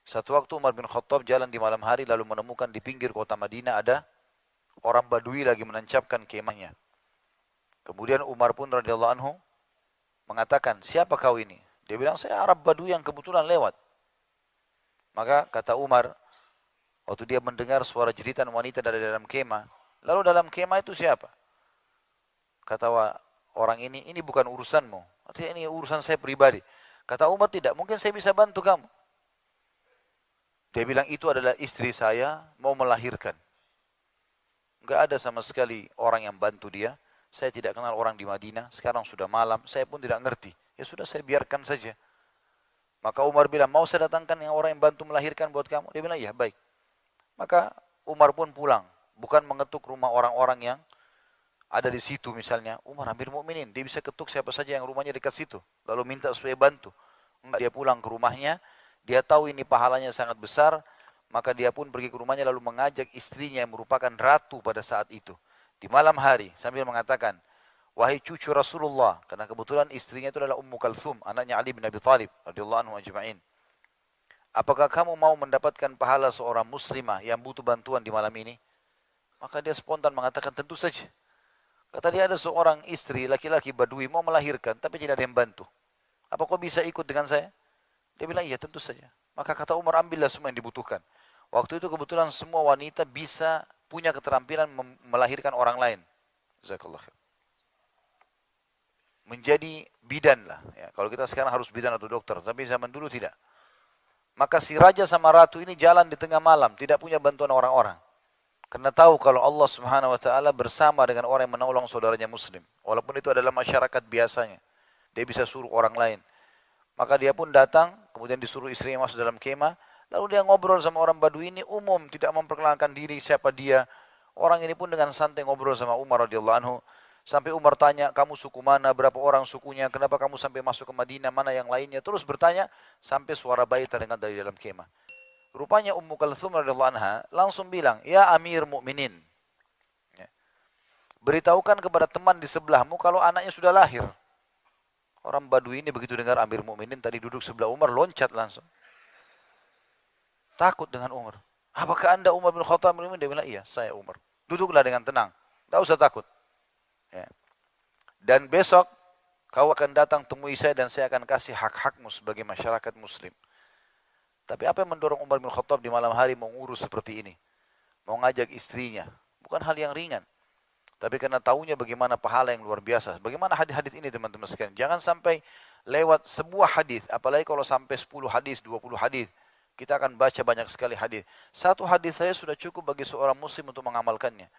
Satu waktu Umar bin Khattab jalan di malam hari lalu menemukan di pinggir kota Madinah ada orang Badui lagi menancapkan kemahnya. Kemudian Umar pun radhiyallahu anhu mengatakan, siapa kau ini? Dia bilang, saya Arab Badui yang kebetulan lewat. Maka kata Umar, waktu dia mendengar suara jeritan wanita dari dalam kemah, lalu dalam kemah itu siapa? Kata orang ini bukan urusanmu. Artinya ini urusan saya pribadi. Kata Umar, tidak, mungkin saya bisa bantu kamu. Dia bilang, itu adalah istri saya, mau melahirkan. Enggak ada sama sekali orang yang bantu dia. Saya tidak kenal orang di Madinah, sekarang sudah malam, saya pun tidak ngerti. Ya sudah, saya biarkan saja. Maka Umar bilang, mau saya datangkan yang orang yang bantu melahirkan buat kamu? Dia bilang, iya, baik. Maka Umar pun pulang, bukan mengetuk rumah orang-orang yang ada di situ misalnya. Umar Amir Mukminin, dia bisa ketuk siapa saja yang rumahnya dekat situ, lalu minta supaya bantu. Enggak, dia pulang ke rumahnya, dia tahu ini pahalanya sangat besar, maka dia pun pergi ke rumahnya lalu mengajak istrinya yang merupakan ratu pada saat itu. Di malam hari sambil mengatakan, wahai cucu Rasulullah, karena kebetulan istrinya itu adalah Ummu Kalthum, anaknya Ali bin Abi Thalib radhiyallahu anhu ajma'in. Apakah kamu mau mendapatkan pahala seorang muslimah yang butuh bantuan di malam ini? Maka dia spontan mengatakan, tentu saja. Kata dia, ada seorang istri laki-laki Badui mau melahirkan tapi tidak ada yang bantu. Apa kau bisa ikut dengan saya? Dia bilang, iya tentu saja. Maka kata Umar, ambillah semua yang dibutuhkan. Waktu itu kebetulan semua wanita bisa punya keterampilan melahirkan orang lain. Jazakallah khair. Menjadi bidan lah. Ya, kalau kita sekarang harus bidan atau dokter, tapi zaman dulu tidak. Maka si raja sama ratu ini jalan di tengah malam, tidak punya bantuan orang-orang. Karena tahu kalau Allah Subhanahu wa taala bersama dengan orang yang menolong saudaranya muslim. Walaupun itu adalah masyarakat biasanya. Dia bisa suruh orang lain. Maka dia pun datang, kemudian disuruh istrinya masuk dalam kemah. Lalu dia ngobrol sama orang Badui ini umum, tidak memperkenalkan diri siapa dia. Orang ini pun dengan santai ngobrol sama Umar radhiyallahu anhu. Sampai Umar tanya, kamu suku mana, berapa orang sukunya, kenapa kamu sampai masuk ke Madinah, mana yang lainnya. Terus bertanya, sampai suara bayi terdengar dari dalam kemah. Rupanya Ummu Kalthum radhiyallahu anha langsung bilang, ya Amir Mukminin, ya, beritahukan kepada teman di sebelahmu kalau anaknya sudah lahir. Orang Badui ini begitu dengar Amir Mukminin tadi duduk sebelah Umar, loncat langsung. Takut dengan Umar. Apakah anda Umar bin Khattab? Dia bilang, iya saya Umar. Duduklah dengan tenang, tidak usah takut. Ya. Dan besok kau akan datang temui saya dan saya akan kasih hak-hakmu sebagai masyarakat muslim. Tapi apa yang mendorong Umar bin Khattab di malam hari mau ngurus seperti ini? Mau ngajak istrinya. Bukan hal yang ringan. Tapi karena tahunya bagaimana pahala yang luar biasa. Bagaimana hadis-hadis ini teman-teman sekalian. Jangan sampai lewat sebuah hadis. Apalagi kalau sampai 10 hadis, 20 hadis. Kita akan baca banyak sekali hadis. Satu hadis saya sudah cukup bagi seorang muslim untuk mengamalkannya.